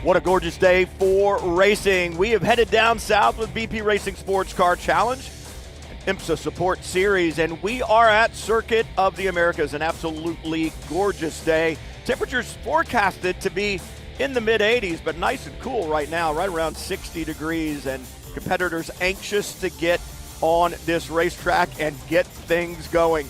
What a gorgeous day for racing. We have headed down south with VP Racing SportsCar Challenge, an IMSA support series, and we are at Circuit of the Americas, an absolutely gorgeous day. Temperatures forecasted to be in the mid-80s, but nice and cool right now, right around 60 degrees, and competitors anxious to get on this racetrack and get things going.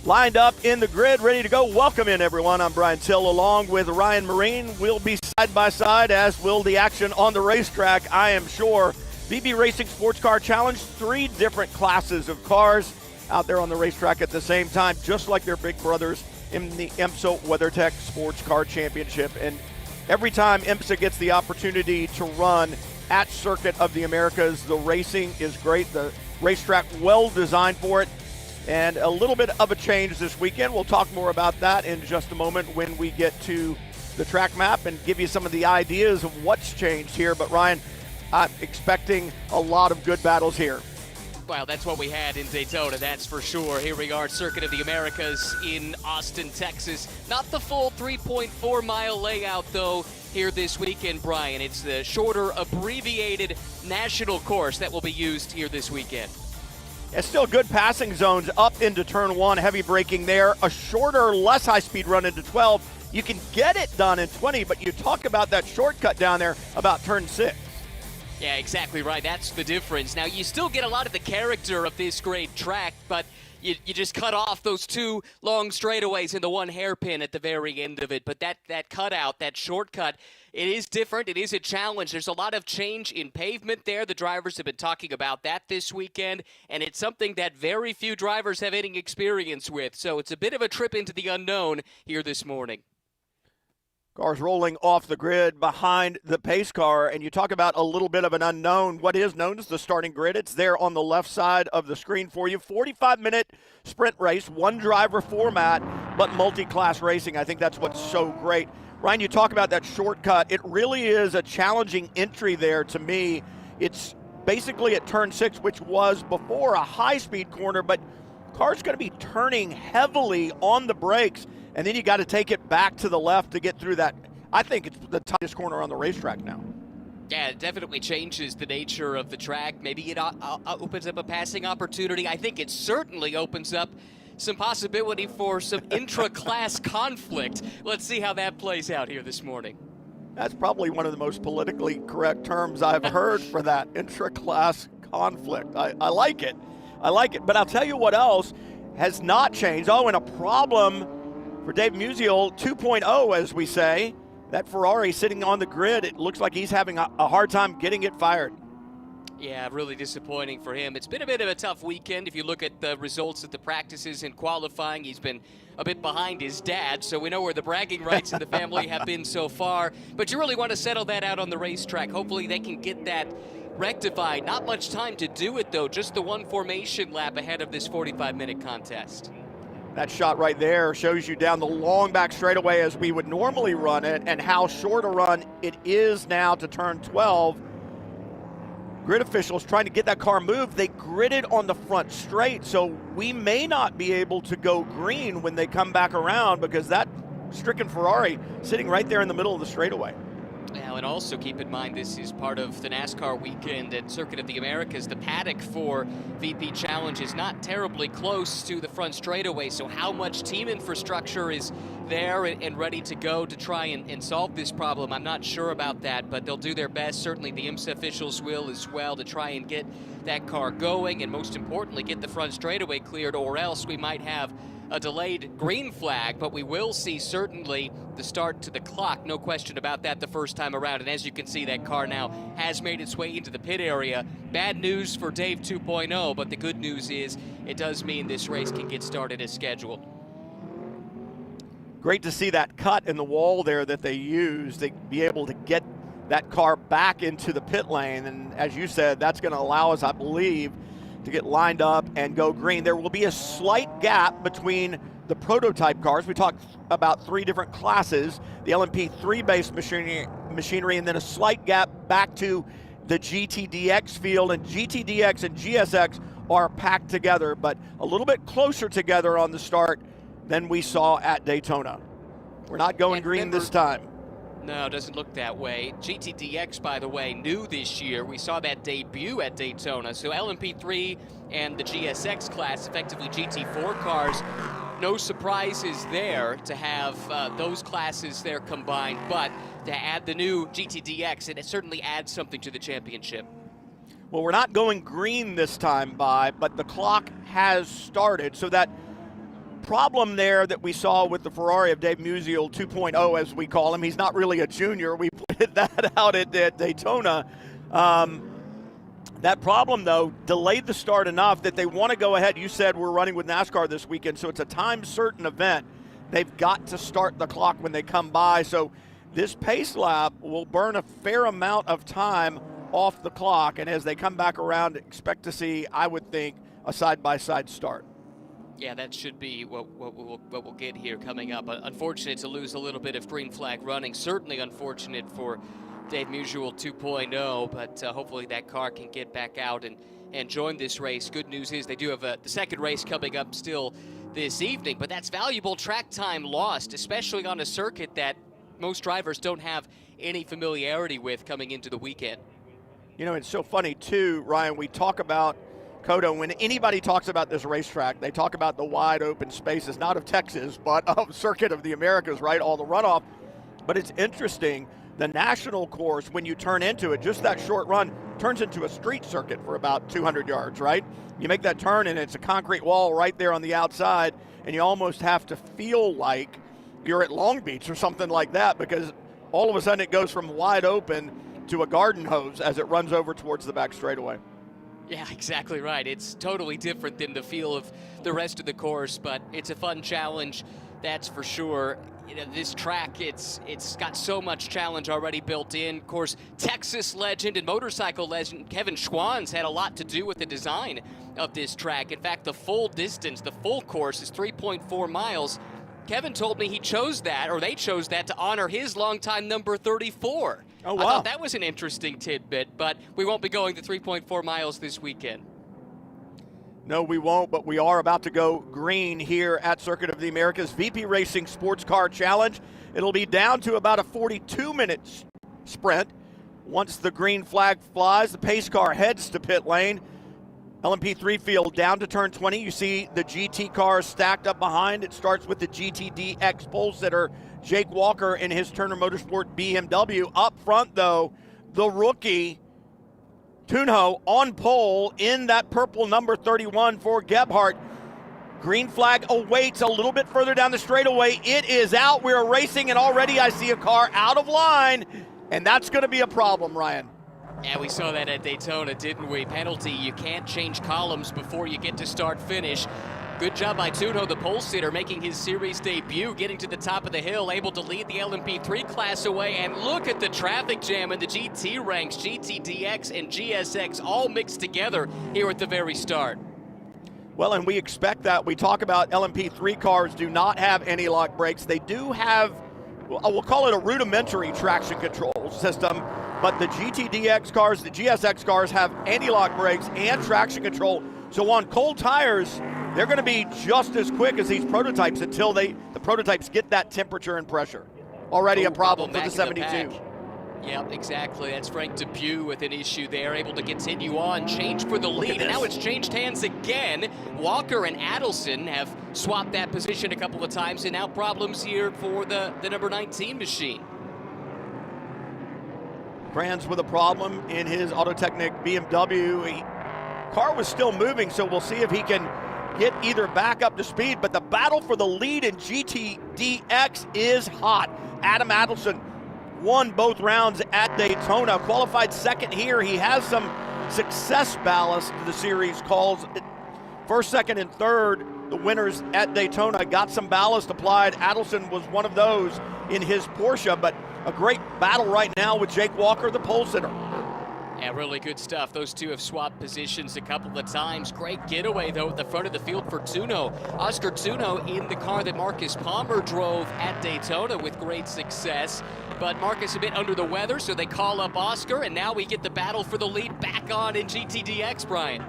Lined up in the grid, ready to go. Welcome in, everyone. I'm Brian Till, along with Ryan Marine. We'll be side by side, as will the action on the racetrack, I am sure. VP Racing SportsCar Challenge, 3 different classes of cars out there on the racetrack at the same time, just like their big brothers in the IMSA WeatherTech SportsCar Championship. And every time IMSA gets the opportunity to run at Circuit of the Americas, the racing is great. The racetrack well designed for it. And a little bit of a change this weekend. We'll talk more about that in just a moment when we get to the track map and give you some of the ideas of what's changed here. But Ryan, I'm expecting a lot of good battles here. Well, that's what we had in Daytona, that's for sure. Here we are, Circuit of the Americas in Austin, Texas. Not the full 3.4-mile layout, though, here this weekend, Brian. It's the shorter, abbreviated national course that will be used here this weekend. It's still good passing zones up into turn 1, heavy braking there. A shorter, less high-speed run into 12. You can get it done in 20, but you talk about that shortcut down there about turn 6. Yeah, exactly right. That's the difference. Now, you still get a lot of the character of this great track, but you just cut off those 2 long straightaways and the 1 hairpin at the very end of it. But that cutout, that shortcut, it is different. It is a challenge. There's a lot of change in pavement there. The drivers have been talking about that this weekend, and it's something that very few drivers have any experience with. So it's a bit of a trip into the unknown here this morning. Cars rolling off the grid behind the pace car, and you talk about a little bit of an unknown. What is known as the starting grid, it's there on the left side of the screen for you. 45-minute sprint race, 1 driver format, but multi-class racing. I think that's what's so great. Ryan, you talk about that shortcut. It really is a challenging entry there to me. It's basically at turn 6, which was before a high-speed corner, but car's going to be turning heavily on the brakes. And then you got to take it back to the left to get through that. I think it's the tightest corner on the racetrack now. Yeah, it definitely changes the nature of the track. Maybe it opens up a passing opportunity. I think it certainly opens up some possibility for some intra-class conflict. Let's see how that plays out here this morning. That's probably one of the most politically correct terms I've heard for that, intra-class conflict. I like it. I like it. But I'll tell you what else has not changed. Oh, and a problem for Dave Musial 2.0, as we say. That Ferrari sitting on the grid, it looks like he's having a hard time getting it fired. Yeah, really disappointing for him. It's been a bit of a tough weekend. If you look at the results of the practices and qualifying, he's been a bit behind his dad, so we know where the bragging rights in the family have been so far. But you really want to settle that out on the racetrack. Hopefully they can get that rectified. Not much time to do it, though. Just the 1 formation lap ahead of this 45-minute contest. That shot right there shows you down the long back straightaway as we would normally run it, and how short a run it is now to turn 12. Grid officials trying to get that car moved. They gridded on the front straight, so we may not be able to go green when they come back around, because that stricken Ferrari sitting right there in the middle of the straightaway. Now, and also keep in mind, this is part of the NASCAR weekend at Circuit of the Americas. The paddock for VP Challenge is not terribly close to the front straightaway, so how much team infrastructure is there and ready to go to try and solve this problem, I'm not sure about that, but they'll do their best. Certainly the IMSA officials will as well, to try and get that car going, and most importantly, get the front straightaway cleared, or else we might have a delayed green flag. But we will see certainly the start to the clock, no question about that, the first time around. And as you can see, that car now has made its way into the pit area. Bad news for Dave 2.0, but the good news is it does mean this race can get started as scheduled. Great to see that cut in the wall there that they used to be able to get that car back into the pit lane. And as you said, that's going to allow us, I believe, to get lined up and go green. There will be a slight gap between the prototype cars. We talked about 3 different classes, the LMP3 based machinery, and then a slight gap back to the GTDX field. And GTDX and GSX are packed together, but a little bit closer together on the start than we saw at Daytona. We're not going green this time. No, it doesn't look that way. GTDX, by the way, new this year. We saw that debut at Daytona. So LMP3 and the GSX class, effectively GT4 cars, no surprises there to have those classes there combined. But to add the new GTDX, it certainly adds something to the championship. Well, we're not going green this time, but the clock has started. So that problem there that we saw with the Ferrari of Dave Musial 2.0, as we call him, he's not really a junior. We pointed that out at Daytona. That problem, though, delayed the start enough that they want to go ahead. You said we're running with NASCAR this weekend, so it's a time-certain event. They've got to start the clock when they come by. So this pace lap will burn a fair amount of time off the clock, and as they come back around, expect to see, I would think, a side-by-side start. Yeah, that should be what we'll get here coming up. Unfortunate to lose a little bit of green flag running. Certainly unfortunate for Dave Musial 2.0, but hopefully that car can get back out and join this race. Good news is they do have the second race coming up still this evening, but that's valuable track time lost, especially on a circuit that most drivers don't have any familiarity with coming into the weekend. You know, it's so funny, too, Ryan, we talk about COTA. When anybody talks about this racetrack, they talk about the wide open spaces, not of Texas, but of Circuit of the Americas, right? All the runoff. But it's interesting, the national course, when you turn into it, just that short run turns into a street circuit for about 200 yards, right? You make that turn and it's a concrete wall right there on the outside, and you almost have to feel like you're at Long Beach or something like that, because all of a sudden it goes from wide open to a garden hose as it runs over towards the back straightaway. Yeah, exactly right. It's totally different than the feel of the rest of the course, but it's a fun challenge, that's for sure. You know, this track, it's got so much challenge already built in. Of course, Texas legend and motorcycle legend Kevin Schwann's had a lot to do with the design of this track. In fact, the full distance, the full course is 3.4 miles. Kevin told me he chose that, or they chose that, to honor his longtime number 34. Oh, wow. I thought that was an interesting tidbit, but we won't be going to 3.4 miles this weekend. No, we won't, but we are about to go green here at Circuit of the Americas VP Racing SportsCar Challenge. It'll be down to about a 42-minute sprint. Once the green flag flies, the pace car heads to pit lane. LMP3 field down to turn 20. You see the GT cars stacked up behind. It starts with the GTDX pole sitter, Jake Walker, in his Turner Motorsport BMW. Up front, though, the rookie, Tunho, on pole in that purple number 31 for Gebhardt. Green flag awaits a little bit further down the straightaway. It is out. We're racing, and already I see a car out of line, and that's going to be a problem, Ryan. Yeah, we saw that at Daytona, didn't we? Penalty, you can't change columns before you get to start-finish. Good job by Tunho, the pole sitter, making his series debut, getting to the top of the hill, able to lead the LMP3 class away. And look at the traffic jam in the GT ranks. GTDX and GSX all mixed together here at the very start. Well, and we expect that. We talk about LMP3 cars do not have anti-lock brakes. They do have, we'll call it a rudimentary traction control system, but the GTDX cars, the GSX cars have anti-lock brakes and traction control. So on cold tires, they're going to be just as quick as these prototypes until the prototypes get that temperature and pressure. Already a problem for the 72. Yep, exactly. That's Frank Depew with an issue there, able to continue on, change for the lead, and now it's changed hands again. Walker and Adelson have swapped that position a couple of times, and now problems here for the number 19 machine. Brands with a problem in his Autotechnic BMW. Car was still moving, so we'll see if he can get either back up to speed, but the battle for the lead in GTDX is hot. Adam Adelson won both rounds at Daytona, qualified second here. He has some success ballast, the series calls. First, second, and third, the winners at Daytona got some ballast applied. Adelson was one of those in his Porsche, but a great battle right now with Jake Walker, the pole sitter. Yeah, really good stuff. Those two have swapped positions a couple of times. Great getaway, though, at the front of the field for Tunho. Oscar Tunho in the car that Marcus Palmer drove at Daytona with great success. But Marcus a bit under the weather, so they call up Oscar, and now we get the battle for the lead back on in GTDX, Brian.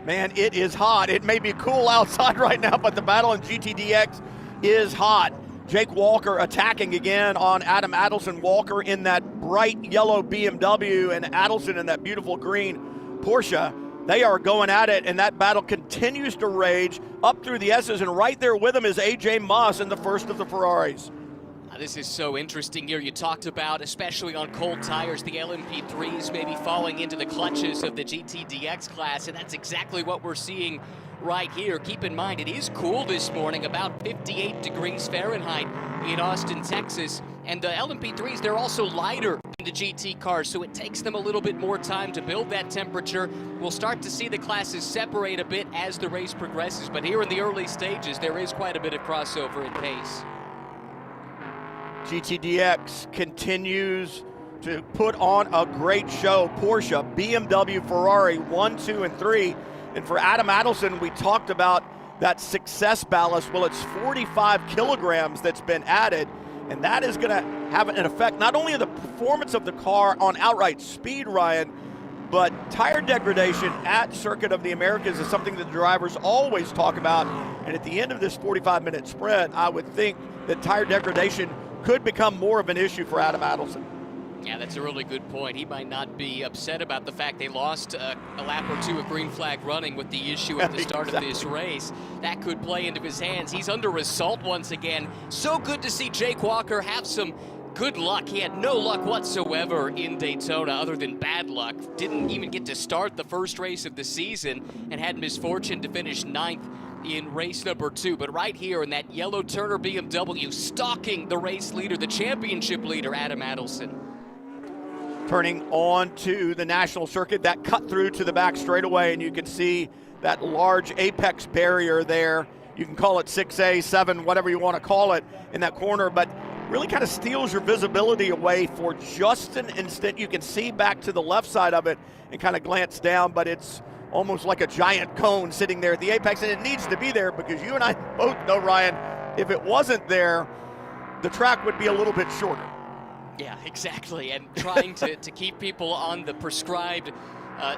Man, it is hot. It may be cool outside right now, but the battle in GTDX is hot. Jake Walker attacking again on Adam Adelson. Walker in that bright yellow BMW and Adelson in that beautiful green Porsche. They are going at it, and that battle continues to rage up through the S's, and right there with him is A.J. Moss in the first of the Ferraris. This is so interesting here. You talked about, especially on cold tires, the LMP3s maybe falling into the clutches of the GTDX class, and that's exactly what we're seeing right here. Keep in mind, it is cool this morning, about 58 degrees Fahrenheit in Austin, Texas, and the LMP3s, they're also lighter than the GT cars, so it takes them a little bit more time to build that temperature. We'll start to see the classes separate a bit as the race progresses, but here in the early stages, there is quite a bit of crossover in pace. GTDX continues to put on a great show. Porsche, BMW, Ferrari, 1, 2, and 3. And for Adam Adelson, we talked about that success ballast. Well, it's 45 kilograms that's been added, and that is going to have an effect not only on the performance of the car on outright speed, Ryan, but tire degradation at Circuit of the Americas is something that the drivers always talk about. And at the end of this 45-minute sprint, I would think that tire degradation could become more of an issue for Adam Adelson. Yeah, that's a really good point. He might not be upset about the fact they lost a lap or two of green flag running with the issue at the start of this race. That could play into his hands. He's under assault once again. So good to see Jake Walker have some good luck. He had no luck whatsoever in Daytona other than bad luck. Didn't even get to start the first race of the season and had misfortune to finish 9th in race number 2, but right here in that yellow Turner BMW, stalking the race leader, the championship leader, Adam Adelson. Turning on to the national circuit, that cut through to the back straightaway, and you can see that large apex barrier there. You can call it 6A, 7, whatever you want to call it in that corner, but really kind of steals your visibility away for just an instant. You can see back to the left side of it and kind of glance down, but it's almost like a giant cone sitting there at the apex, and it needs to be there because you and I both know, Ryan, if it wasn't there, the track would be a little bit shorter. Yeah, exactly, and trying to keep people on the prescribed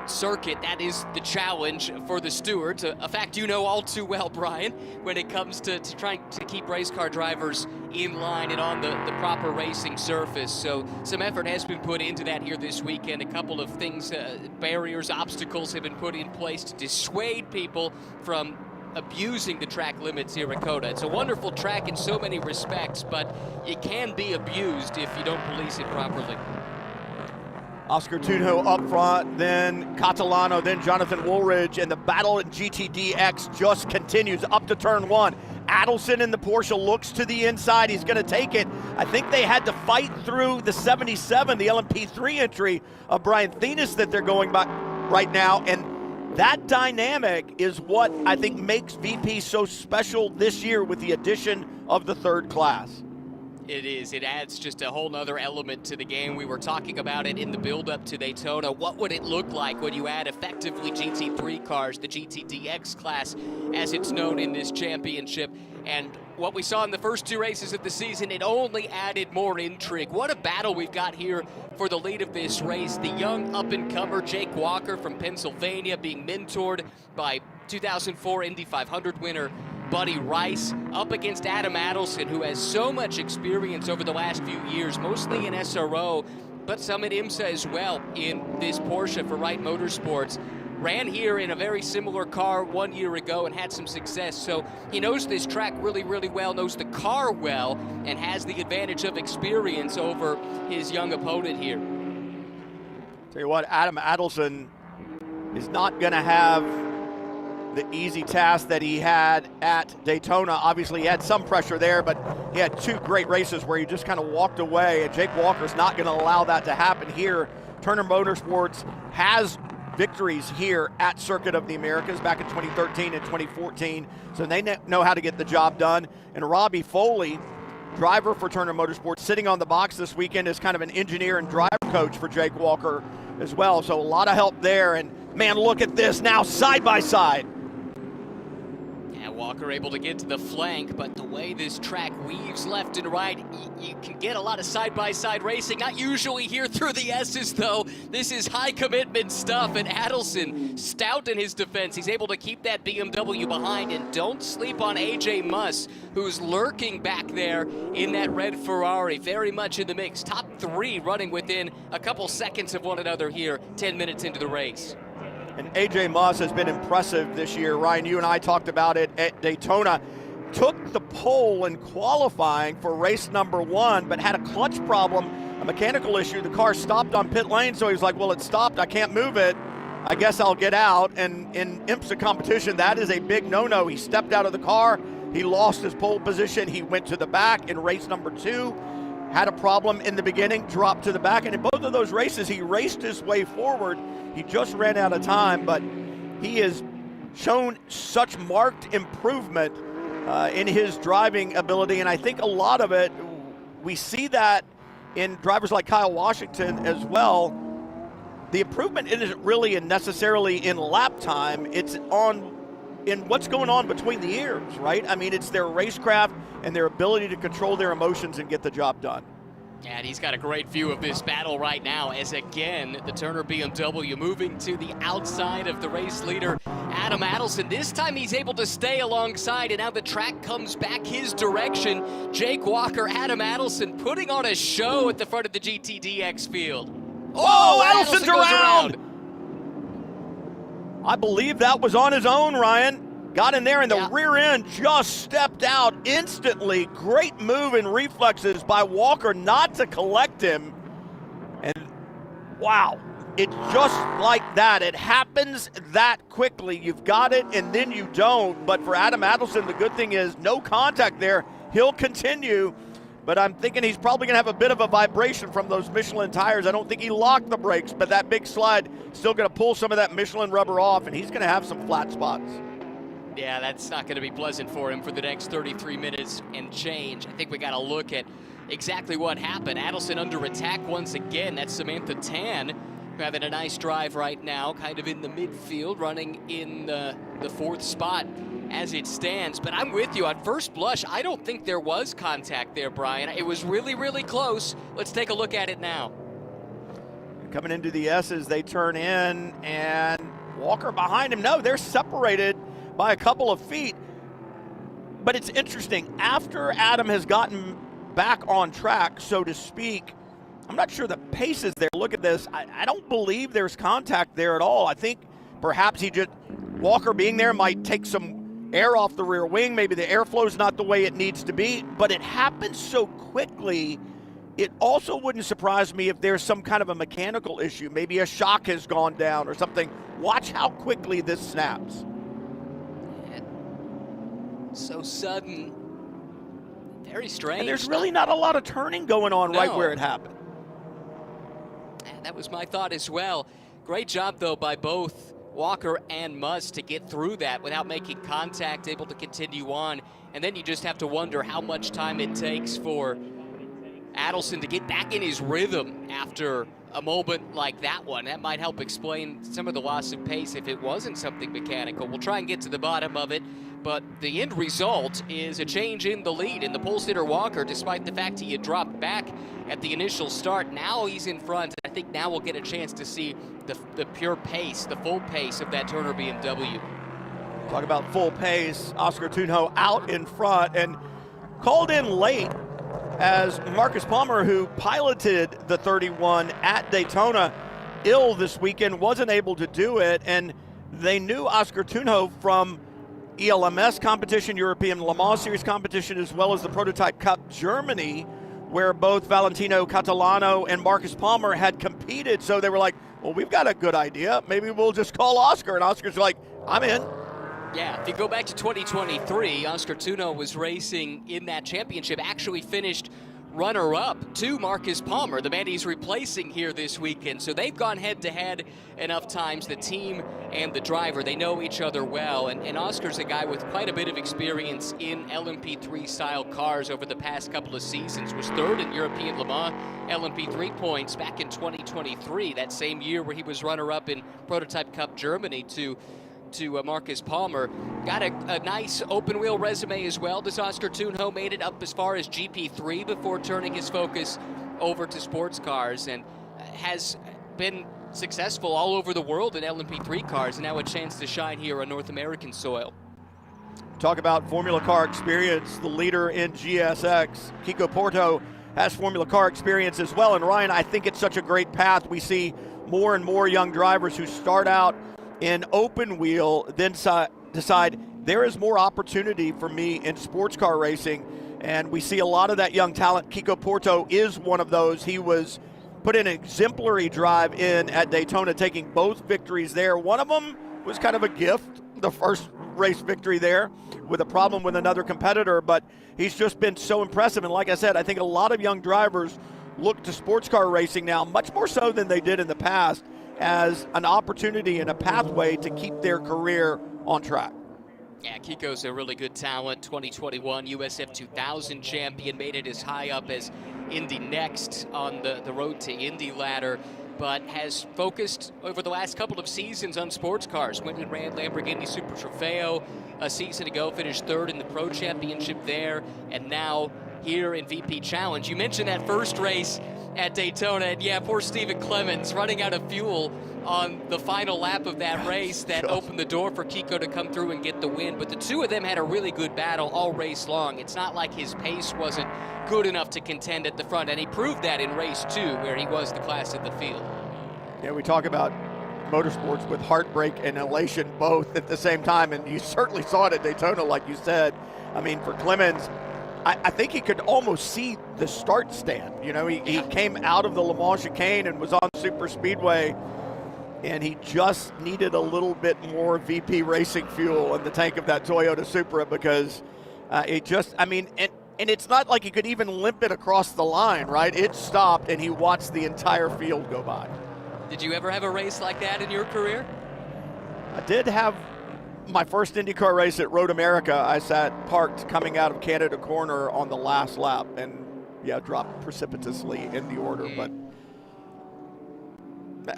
circuit, that is the challenge for the stewards, a fact you know all too well, Brian, when it comes to trying to keep race car drivers in line and on the proper racing surface. So some effort has been put into that here this weekend. A couple of things, barriers, obstacles have been put in place to dissuade people from abusing the track limits here at COTA. It's a wonderful track in so many respects, but it can be abused if you don't police it properly. Oscar Tunjo up front, then Catalano, then Jonathan Woolridge, and the battle in GTDX just continues up to turn 1. Adelson in the Porsche looks to the inside. He's going to take it. I think they had to fight through the 77, the LMP3 entry of Brian Thenis that they're going by right now, and that dynamic is what I think makes VP so special this year with the addition of the third class. It is. It adds just a whole nother element to the game. We were talking about it in the build-up to Daytona. What would it look like when you add effectively GT3 cars, the GTDX class, as it's known in this championship? And what we saw in the first 2 races of the season, it only added more intrigue. What a battle we've got here for the lead of this race. The young up-and-comer Jake Walker from Pennsylvania being mentored by 2004 Indy 500 winner Buddy Rice, up against Adam Adelson, who has so much experience over the last few years, mostly in SRO, but some at IMSA as well in this Porsche for Wright Motorsports. Ran here in a very similar car 1 year ago and had some success, so he knows this track really, really well, knows the car well, and has the advantage of experience over his young opponent here. Tell you what, Adam Adelson is not going to have the easy task that he had at Daytona. Obviously, he had some pressure there, but he had 2 great races where he just kind of walked away, and Jake Walker's not going to allow that to happen here. Turner Motorsports has victories here at Circuit of the Americas back in 2013 and 2014, so they know how to get the job done. And Robbie Foley, driver for Turner Motorsports, sitting on the box this weekend as kind of an engineer and driver coach for Jake Walker as well, so a lot of help there. And man, look at this now, side by side. Walker able to get to the flank, but the way this track weaves left and right, you can get a lot of side-by-side racing. Not usually here through the S's, though. This is high-commitment stuff, and Adelson, stout in his defense. He's able to keep that BMW behind, and don't sleep on AJ Muss, who's lurking back there in that red Ferrari, very much in the mix. Top 3 running within a couple seconds of one another here, 10 minutes into the race. And AJ Muss has been impressive this year. Ryan, you and I talked about it at Daytona. Took the pole in qualifying for race number 1, but had a clutch problem, a mechanical issue. The car stopped on pit lane, so he's like, well, it stopped. I can't move it. I guess I'll get out. And in IMSA competition, that is a big no-no. He stepped out of the car. He lost his pole position. He went to the back in race number 2. Had a problem in the beginning, dropped to the back, and in both of those races, he raced his way forward. He just ran out of time, but he has shown such marked improvement in his driving ability, and I think a lot of it, we see that in drivers like Kyle Washington as well. The improvement isn't really necessarily in lap time, it's in what's going on between the ears, right? I mean, it's their racecraft and their ability to control their emotions and get the job done. And he's got a great view of this battle right now as, again, the Turner BMW moving to the outside of the race leader, Adam Adelson. This time he's able to stay alongside, and now the track comes back his direction. Jake Walker, Adam Adelson putting on a show at the front of the GTDX field. Oh, Adelson's around! I believe that was on his own, Ryan. Got in there, and the rear end just stepped out instantly. Great move and reflexes by Walker not to collect him. And wow, it's just like that. It happens that quickly. You've got it, and then you don't. But for Adam Adelson, the good thing is no contact there. He'll continue. But I'm thinking he's probably going to have a bit of a vibration from those Michelin tires. I don't think he locked the brakes, but that big slide still going to pull some of that Michelin rubber off, and he's going to have some flat spots. Yeah, that's not going to be pleasant for him for the next 33 minutes and change. I think we got to look at exactly what happened. Adelson under attack once again. That's Samantha Tan having a nice drive right now, kind of in the midfield, running in the 4th spot as it stands. But I'm with you. At first blush, I don't think there was contact there, Brian. It was really, really close. Let's take a look at it now. Coming into the S's, they turn in, and Walker behind him. No, they're separated by a couple of feet. But it's interesting. After Adam has gotten back on track, so to speak, I'm not sure the pace is there. Look at this. I don't believe there's contact there at all. I think perhaps Walker being there might take some air off the rear wing. Maybe the airflow's not the way it needs to be, but it happens so quickly. It also wouldn't surprise me if there's some kind of a mechanical issue. Maybe a shock has gone down or something. Watch how quickly this snaps. So sudden, very strange. And there's really not a lot of turning going on right where it happened. And that was my thought as well. Great job, though, by both Walker and Muss to get through that without making contact, able to continue on. And then you just have to wonder how much time it takes for Adelson to get back in his rhythm after a moment like that one. That might help explain some of the loss of pace if it wasn't something mechanical. We'll try and get to the bottom of it, but the end result is a change in the lead. And the pole sitter Walker, despite the fact he had dropped back at the initial start, now he's in front. I think now we'll get a chance to see the pure pace, the full pace of that Turner BMW. Talk about full pace. Oscar Tunjo out in front and called in late, as Marcus Palmer, who piloted the 31 at Daytona, ill this weekend, wasn't able to do it. And they knew Oscar Tunjo from ELMS competition, European Le Mans Series competition, as well as the Prototype Cup Germany, where both Valentino Catalano and Marcus Palmer had competed. So they were like, well, we've got a good idea. Maybe we'll just call Oscar. And Oscar's like, I'm in. Yeah, if you go back to 2023, Oscar Tunjo was racing in that championship, actually finished runner-up to Marcus Palmer, the man he's replacing here this weekend. So they've gone head-to-head enough times, the team and the driver. They know each other well, and Oscar's a guy with quite a bit of experience in LMP3-style cars over the past couple of seasons. Was third in European Le Mans LMP3 points back in 2023, that same year where he was runner-up in Prototype Cup Germany to to Marcus Palmer. Got a nice open-wheel resume as well. Does Oscar Tunho made it up as far as GP3 before turning his focus over to sports cars, and has been successful all over the world in LMP3 cars, and now a chance to shine here on North American soil. Talk about Formula Car experience, the leader in GSX, Kiko Porto, has Formula Car experience as well. And Ryan, I think it's such a great path. We see more and more young drivers who start out in open wheel, then decide there is more opportunity for me in sports car racing. And we see a lot of that young talent. Kiko Porto is one of those. He was put an exemplary drive in at Daytona, taking both victories there. One of them was kind of a gift, the first race victory there, with a problem with another competitor, but he's just been so impressive. And like I said, I think a lot of young drivers look to sports car racing now, much more so than they did in the past, as an opportunity and a pathway to keep their career on track. Yeah, Kiko's a really good talent. 2021 USF 2000 champion, made it as high up as Indy Next on the road to Indy ladder, but has focused over the last couple of seasons on sports cars. Went and ran Lamborghini Super Trofeo a season ago, finished third in the Pro Championship there, and now here in VP Challenge. You mentioned that first race at Daytona, and yeah, poor Steven Clemens running out of fuel on the final lap of that race that opened the door for Kiko to come through and get the win. But the two of them had a really good battle all race long. It's not like his pace wasn't good enough to contend at the front, and he proved that in race 2, where he was the class of the field. Yeah, we talk about motorsports with heartbreak and elation both at the same time, and you certainly saw it at Daytona, like you said. I mean, for Clemens, I think he could almost see the start stand. You know, he came out of the Le Mans chicane and was on super speedway, and he just needed a little bit more VP racing fuel in the tank of that Toyota Supra, because it just, I mean, and it's not like he could even limp it across the line, right? It stopped, and he watched the entire field go by. Did you ever have a race like that in your career? I did have my first IndyCar race at Road America. I sat parked coming out of Canada Corner on the last lap, and yeah, dropped precipitously in the order, but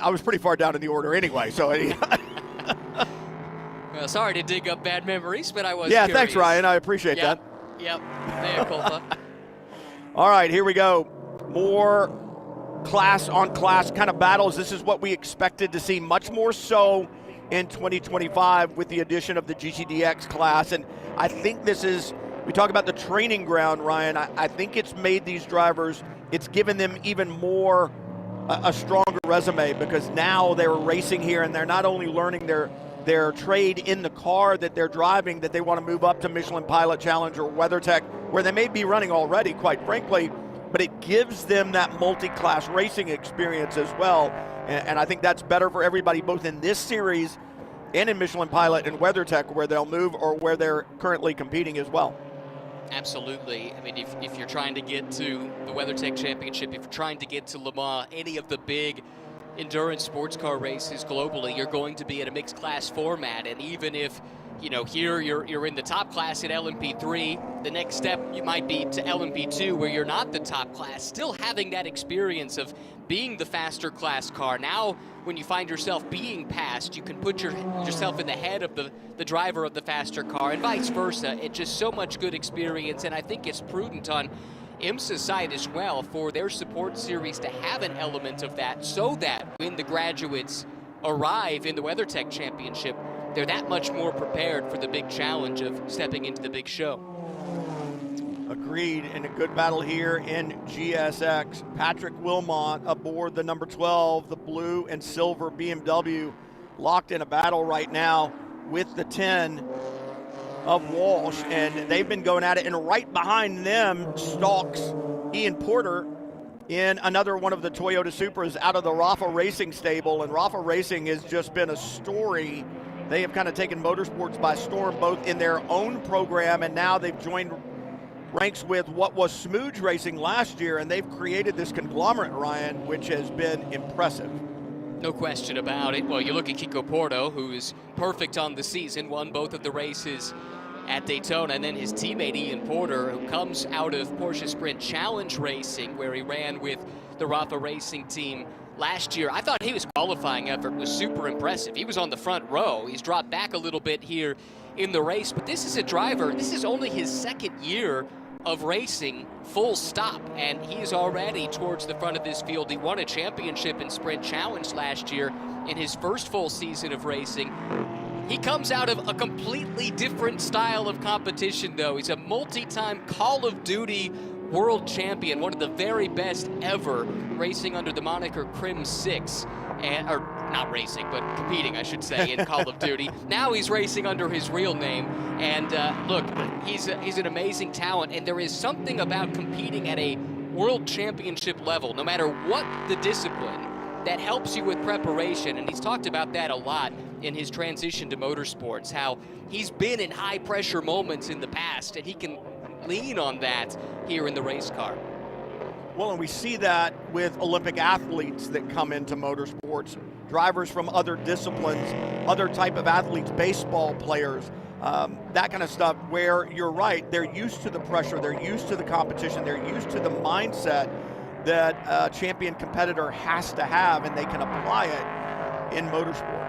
I was pretty far down in the order anyway, so. Well, sorry to dig up bad memories, but I was Yeah, curious. Thanks, Ryan. I appreciate that. Yep, mea culpa. All right, here we go. More class-on-class kind of battles. This is what we expected to see, much more so in 2025 with the addition of the GTDX class. And I think this is, we talk about the training ground, Ryan. I think it's made these drivers, it's given them even more a stronger resume, because now they're racing here and they're not only learning their trade in the car that they're driving, that they want to move up to Michelin Pilot Challenge or WeatherTech, where they may be running already, quite frankly, but it gives them that multi-class racing experience as well. And I think that's better for everybody, both in this series and in Michelin Pilot and WeatherTech, where they'll move or where they're currently competing as well. Absolutely. I mean, if you're trying to get to the WeatherTech Championship, if you're trying to get to Le Mans, any of the big endurance sports car races globally, you're going to be in a mixed class format. And even if, you know, here you're in the top class at LMP3, the next step you might be to LMP2, where you're not the top class, still having that experience of being the faster class car. Now, when you find yourself being passed, you can put yourself in the head of the driver of the faster car, and vice versa. It's just so much good experience, and I think it's prudent on IMSA's side as well for their support series to have an element of that, so that when the graduates arrive in the WeatherTech Championship, they're that much more prepared for the big challenge of stepping into the big show. Agreed, and a good battle here in GSX. Patrick Wilmot aboard the number 12, the blue and silver BMW, locked in a battle right now with the 10 of Walsh, and they've been going at it, and right behind them stalks Ian Porter in another one of the Toyota Supras out of the Rafa Racing stable, and Rafa Racing has just been a story. They have kind of taken motorsports by storm, both in their own program, and now they've joined ranks with what was Smooge Racing last year, and they've created this conglomerate, Ryan, which has been impressive. No question about it. Well, you look at Kiko Porto, who is perfect on the season, won both of the races at Daytona, and then his teammate Ian Porter, who comes out of Porsche Sprint Challenge Racing, where he ran with the Rafa Racing team last year. I thought his qualifying effort was super impressive. He was on the front row. He's dropped back a little bit here in the race, but this is a driver, this is only his second year of racing full stop, and he is already towards the front of this field. He won a championship in Sprint Challenge last year in his first full season of racing. He comes out of a completely different style of competition, though. He's a multi-time Call of Duty world champion, one of the very best ever, racing under the moniker Crim 6, or not racing, but competing, I should say, in Call of Duty. Now he's racing under his real name, and look, he's an amazing talent, and there is something about competing at a world championship level, no matter what the discipline, that helps you with preparation, and he's talked about that a lot in his transition to motorsports, how he's been in high-pressure moments in the past, and he can lean on that here in the race car. Well, and we see that with Olympic athletes that come into motorsports, drivers from other disciplines, other type of athletes, baseball players, that kind of stuff, where you're right, they're used to the pressure, they're used to the competition, they're used to the mindset that a champion competitor has to have, and they can apply it in motorsport.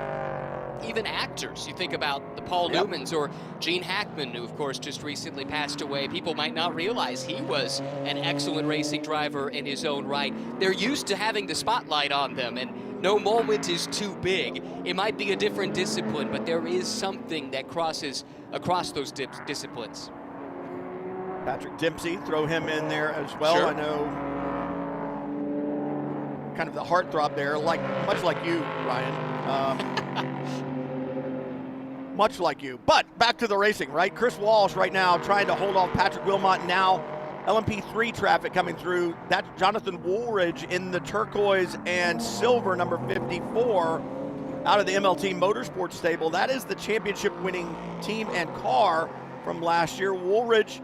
Even actors, you think about the Paul Yep. Newmans or Gene Hackman, who of course just recently passed away. People might not realize he was an excellent racing driver in his own right. They're used to having the spotlight on them, and no moment is too big. It might be a different discipline, but there is something that crosses across those disciplines. Patrick Dempsey, throw him in there as well. Sure. I know kind of the heartthrob there, much like you, Ryan. Much like you. But back to the racing, right? Chris Walsh right now trying to hold off Patrick Wilmot. Now LMP3 traffic coming through. That's Jonathan Woolridge in the turquoise and silver number 54 out of the MLT Motorsports stable. That is the championship winning team and car from last year. Woolridge,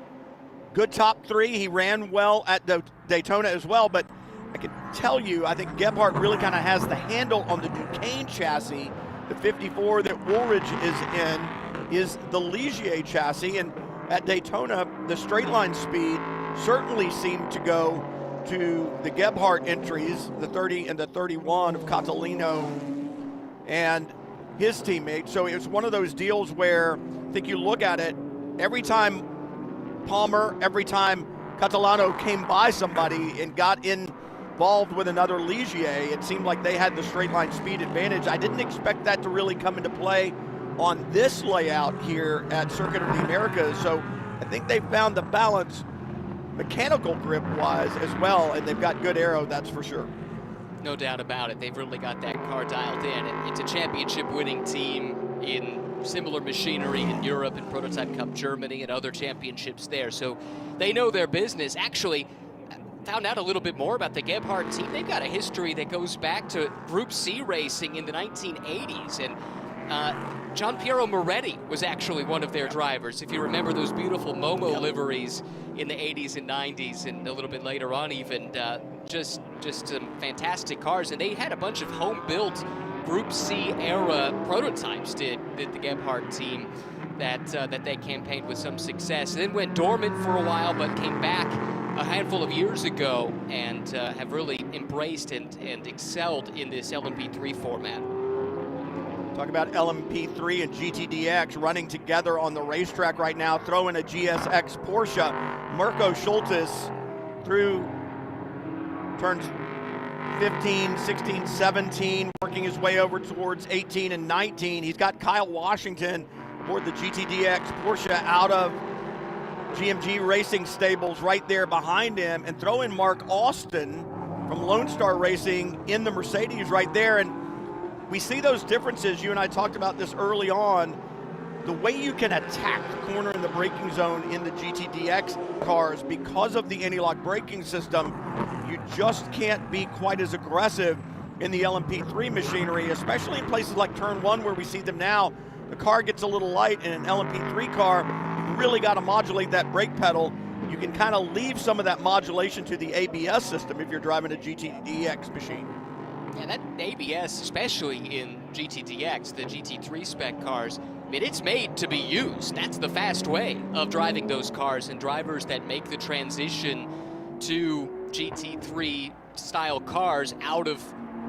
good top three. He ran well at Daytona as well, but I can tell you, I think Gebhardt really kind of has the handle on the Duquesne chassis. The 54 that Woolridge is in is the Ligier chassis, and at Daytona, the straight line speed certainly seemed to go to the Gebhardt entries, the 30 and the 31 of Catalino and his teammate. So it's one of those deals where I think you look at it, every time Palmer, every time Catalano came by somebody and got involved with another Ligier, it seemed like they had the straight line speed advantage. I didn't expect that to really come into play on this layout here at Circuit of the Americas. So I think they found the balance mechanical grip wise as well, and they've got good aero, that's for sure. No doubt about it. They've really got that car dialed in. It's a championship winning team in similar machinery in Europe and Prototype Cup Germany and other championships there. So they know their business. Actually, found out a little bit more about the Gebhardt team. They've got a history that goes back to Group C racing in the 1980s. And John Piero Moretti was actually one of their drivers. If you remember those beautiful Momo liveries in the 80s and 90s and a little bit later on even, just some fantastic cars. And they had a bunch of home-built Group C era prototypes, did the Gebhardt team, that they campaigned with some success. And then went dormant for a while, but came back a handful of years ago and have really embraced and excelled in this LMP3 format. Talk about LMP3 and GTDX running together on the racetrack right now, throwing a GSX Porsche. Mirko Schultes through turns 15, 16, 17, working his way over towards 18 and 19. He's got Kyle Washington aboard the GTDX Porsche out of GMG Racing Stables right there behind him, and throw in Mark Austin from Lone Star Racing in the Mercedes right there. And we see those differences. You and I talked about this early on. The way you can attack the corner in the braking zone in the GTDX cars, because of the anti-lock braking system, you just can't be quite as aggressive in the LMP3 machinery, especially in places like turn one where we see them now. The car gets a little light in an LMP3 car. You really got to modulate that brake pedal. You can kind of leave some of that modulation to the ABS system if you're driving a GTDX machine. Yeah, that ABS, especially in GTDX, the GT3 spec cars, I mean, it's made to be used. That's the fast way of driving those cars, and drivers that make the transition to GT3 style cars out of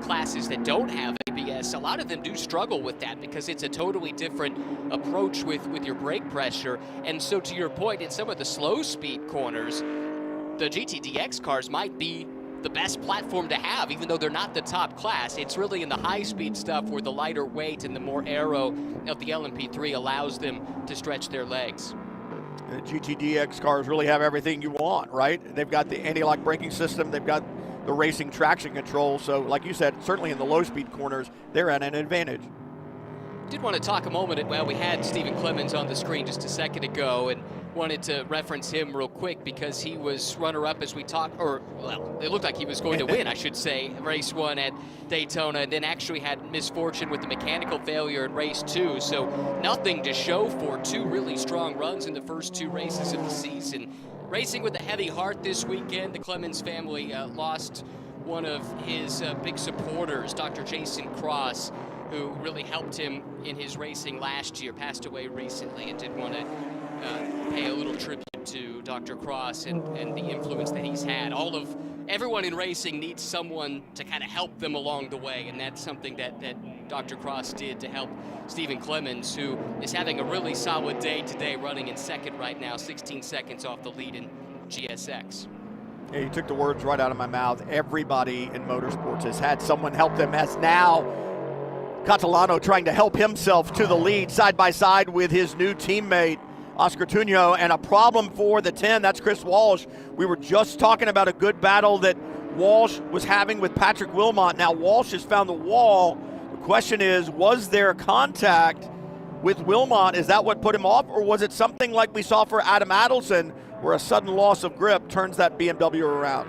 classes that don't have ABS, a lot of them do struggle with that because it's a totally different approach with your brake pressure. And so to your point, in some of the slow speed corners, the GTDX cars might be the best platform to have, even though they're not the top class. It's really in the high-speed stuff where the lighter weight and the more aero of the LMP3 allows them to stretch their legs. The GTDX cars really have everything you want, right? They've got the anti-lock braking system, they've got the racing traction control, so like you said, certainly in the low-speed corners, they're at an advantage. Did want to talk a moment, well, we had Stephen Clemens on the screen just a second ago, and wanted to reference him real quick because he was runner-up as we talked, or, well, it looked like he was going to win, I should say, race 1 at Daytona, and then actually had misfortune with the mechanical failure in race 2, so nothing to show for 2 really strong runs in the first 2 races of the season. Racing with a heavy heart this weekend, the Clemens family lost one of his big supporters, Dr. Jason Cross, who really helped him in his racing last year, passed away recently, and did want to pay a little tribute to Dr. Cross and the influence that he's had. Everyone in racing needs someone to kind of help them along the way, and that's something that Dr. Cross did to help Stephen Clemens, who is having a really solid day today, running in second right now, 16 seconds off the lead in GSX. Yeah, you took the words right out of my mouth. Everybody in motorsports has had someone help them, as now Catalano trying to help himself to the lead side by side with his new teammate, Oscar Tuño, and a problem for the 10, that's Chris Walsh. We were just talking about a good battle that Walsh was having with Patrick Wilmot. Now Walsh has found the wall. The question is, was there contact with Wilmot? Is that what put him off, or was it something like we saw for Adam Adelson, where a sudden loss of grip turns that BMW around?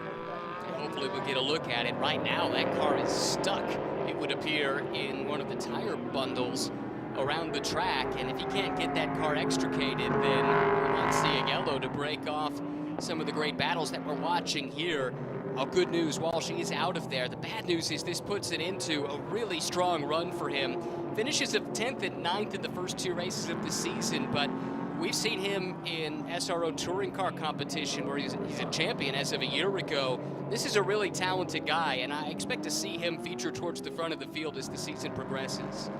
Hopefully we'll get a look at it. Right now, that car is stuck, it would appear, in one of the tire bundles around the track, and if he can't get that car extricated, then we might see a yellow to break off some of the great battles that we're watching here. Oh, good news, Walsh is out of there. The bad news is this puts it into a really strong run for him. Finishes of 10th and 9th in the first 2 races of the season, but we've seen him in SRO touring car competition where he's a champion as of a year ago. This is a really talented guy, and I expect to see him feature towards the front of the field as the season progresses.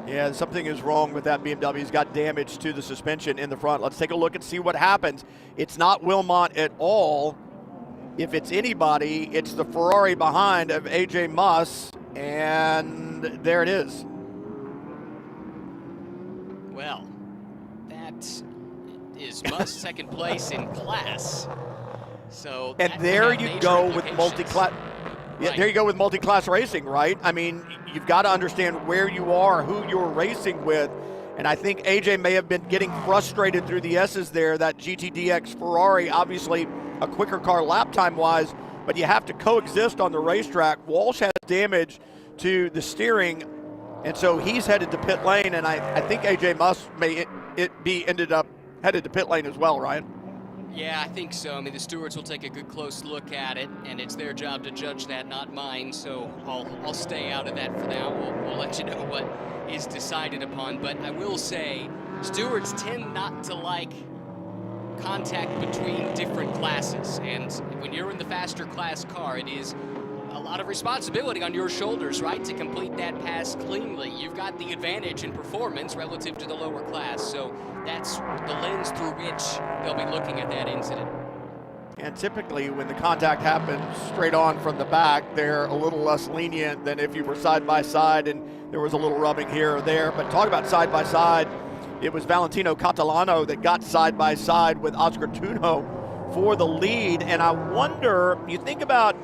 Yeah, something is wrong with that BMW. He's got damage to the suspension in the front. Let's take a look and see what happens. It's not Wilmot at all. If it's anybody, it's the Ferrari behind of AJ Muss, and there it is. Well, that is Muss second place in class. So and there you go with multi-class. Yeah, right. There you go with multi-class racing, right? I mean, you've got to understand where you are, who you're racing with, and I think AJ may have been getting frustrated through the S's there. That GTDX Ferrari, obviously a quicker car lap time-wise, but you have to coexist on the racetrack. Walsh has damage to the steering, and so he's headed to pit lane, and I think AJ Muss may ended up headed to pit lane as well, Ryan. Yeah, I think so. I mean, the stewards will take a good close look at it, and it's their job to judge that, not mine. So I'll stay out of that for now. We'll let you know what is decided upon. But I will say, stewards tend not to like contact between different classes. And when you're in the faster class car, it is a lot of responsibility on your shoulders, right, to complete that pass cleanly. You've got the advantage in performance relative to the lower class, so that's the lens through which they'll be looking at that incident. And typically when the contact happens straight on from the back, they're a little less lenient than if you were side by side and there was a little rubbing here or there. But talk about side by side, it was Valentino Catalano that got side by side with Oscar Tuño for the lead. And I wonder, you think about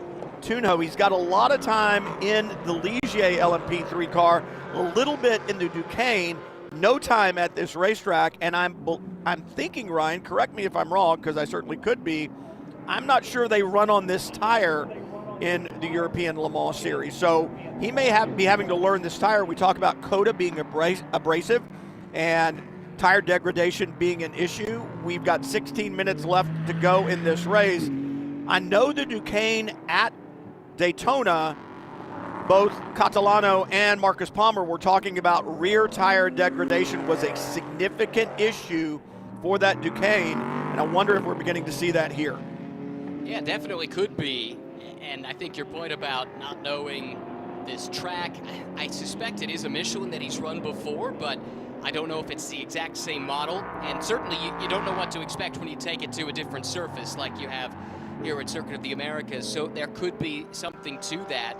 Tuño, he's got a lot of time in the Ligier LMP3 car, a little bit in the Duquesne, no time at this racetrack, and I'm thinking, Ryan, correct me if I'm wrong, because I certainly could be, I'm not sure they run on this tire in the European Le Mans Series. So he may be having to learn this tire. We talk about COTA being abrasive and tire degradation being an issue. We've got 16 minutes left to go in this race. I know the Duquesne at Daytona, both Catalano and Marcus Palmer were talking about rear tire degradation was a significant issue for that Duquesne, and I wonder if we're beginning to see that here. Yeah, definitely could be, and I think your point about not knowing this track. I suspect it is a Michelin that he's run before, but I don't know if it's the exact same model. And certainly you don't know what to expect when you take it to a different surface like you have here at Circuit of the Americas. So there could be something to that.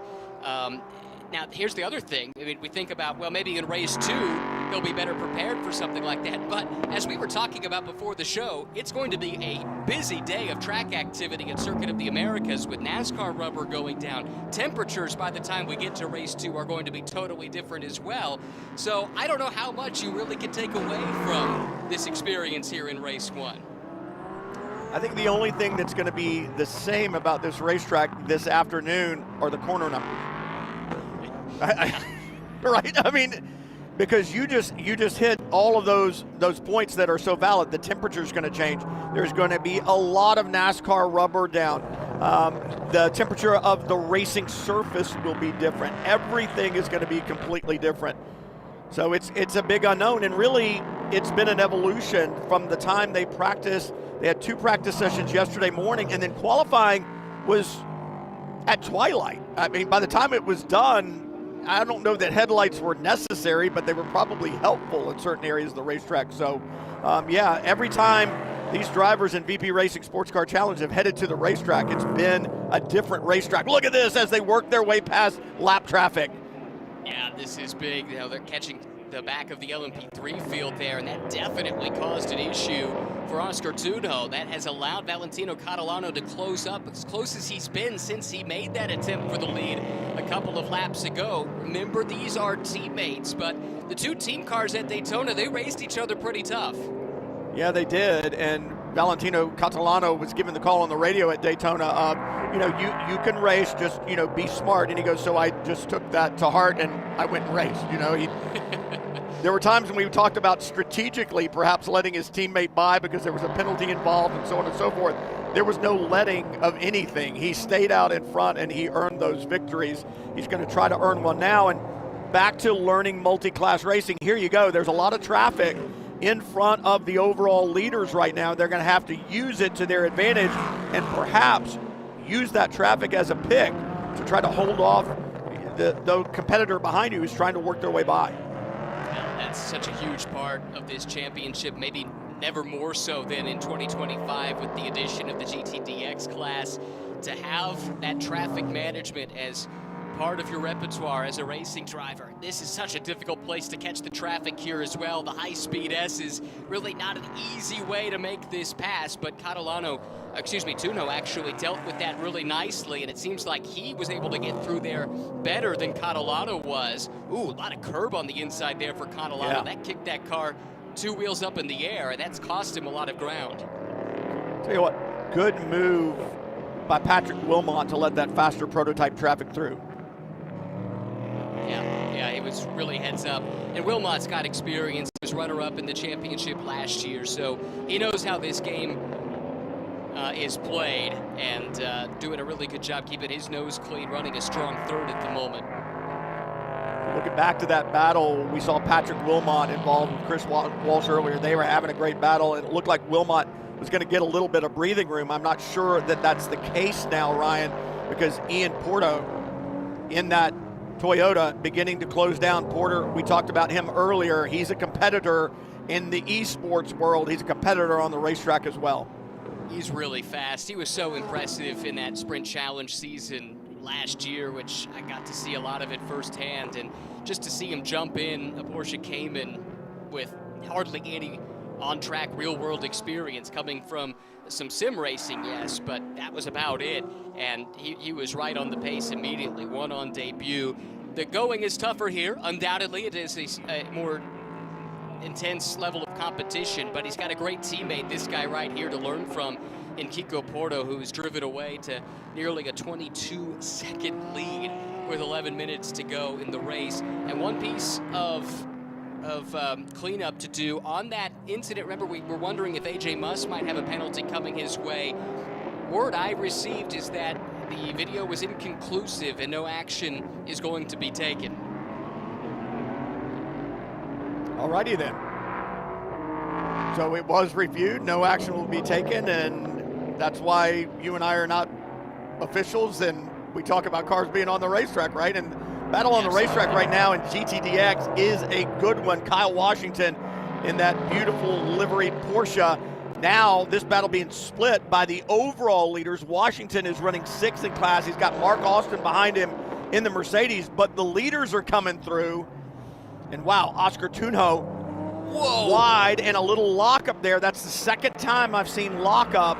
Now, here's the other thing. I mean, we think about, well, maybe in race 2, they'll be better prepared for something like that. But as we were talking about before the show, it's going to be a busy day of track activity at Circuit of the Americas with NASCAR rubber going down. Temperatures by the time we get to race 2 are going to be totally different as well. So I don't know how much you really can take away from this experience here in race 1. I think the only thing that's going to be the same about this racetrack this afternoon are the corner numbers. Right? I mean, because you just hit all of those points that are so valid. The temperature's going to change. There's going to be a lot of NASCAR rubber down. The temperature of the racing surface will be different. Everything is going to be completely different. So it's a big unknown, and really it's been an evolution from the time they practiced. They had 2 practice sessions yesterday morning, and then qualifying was at twilight. I mean, by the time it was done, I don't know that headlights were necessary, but they were probably helpful in certain areas of the racetrack. So, yeah, every time these drivers in VP Racing SportsCar Challenge have headed to the racetrack, it's been a different racetrack. Look at this as they work their way past lap traffic. Yeah, this is big. You know, they're catching the back of the LMP3 field there, and that definitely caused an issue for Oscar Tudor. That has allowed Valentino Catalano to close up as close as he's been since he made that attempt for the lead a couple of laps ago. Remember, these are teammates, but the 2 team cars at Daytona, they raced each other pretty tough. Yeah, they did, and Valentino Catalano was given the call on the radio at Daytona. You can race, just, be smart. And he goes, so I just took that to heart and I went and raced. There were times when we talked about strategically perhaps letting his teammate by because there was a penalty involved and so on and so forth. There was no letting of anything. He stayed out in front and he earned those victories. He's going to try to earn one now. And back to learning multi-class racing. Here you go. There's a lot of traffic in front of the overall leaders right now. They're going to have to use it to their advantage and perhaps use that traffic as a pick to try to hold off the competitor behind you who's trying to work their way by. Well, that's such a huge part of this championship, maybe never more so than in 2025 with the addition of the GTDX class. To have that traffic management as part of your repertoire as a racing driver. This is such a difficult place to catch the traffic here as well. The high-speed S is really not an easy way to make this pass, but Tudor actually dealt with that really nicely, and it seems like he was able to get through there better than Catalano was. Ooh, a lot of curb on the inside there for Catalano. Yeah. That kicked that car 2 wheels up in the air, and that's cost him a lot of ground. Tell you what, good move by Patrick Wilmot to let that faster prototype traffic through. Yeah, it was really heads up. And Wilmot's got experience. He was runner-up in the championship last year, so he knows how this game is played, and doing a really good job keeping his nose clean, running a strong 3rd at the moment. Looking back to that battle, we saw Patrick Wilmot involved with Chris Walsh earlier. They were having a great battle, and it looked like Wilmot was going to get a little bit of breathing room. I'm not sure that that's the case now, Ryan, because Ian Porto in that Toyota beginning to close down. Porter, we talked about him earlier. He's a competitor in the esports world. He's a competitor on the racetrack as well. He's really fast. He was so impressive in that Sprint Challenge season last year, which I got to see a lot of it firsthand. And just to see him jump in a Porsche Cayman with hardly any on-track real-world experience, coming from some sim racing, yes, but that was about it. And he was right on the pace immediately, won on debut. The going is tougher here. Undoubtedly, it is a more intense level of competition, but he's got a great teammate, this guy right here, to learn from in Kiko Porto, who's driven away to nearly a 22-second lead with 11 minutes to go in the race. And one piece of cleanup to do on that incident. Remember, we were wondering if AJ Muss might have a penalty coming his way. Word I received is that the video was inconclusive and no action is going to be taken. Alrighty then. So it was reviewed, no action will be taken, and that's why you and I are not officials and we talk about cars being on the racetrack, right? And Battle on the racetrack right now in GTDX is a good one. Kyle Washington in that beautiful liveried Porsche. Now this battle being split by the overall leaders. Washington is running 6th in class. He's got Mark Austin behind him in the Mercedes, but the leaders are coming through. And wow, Oscar Tunjo wide and a little lockup there. That's the second time I've seen lockup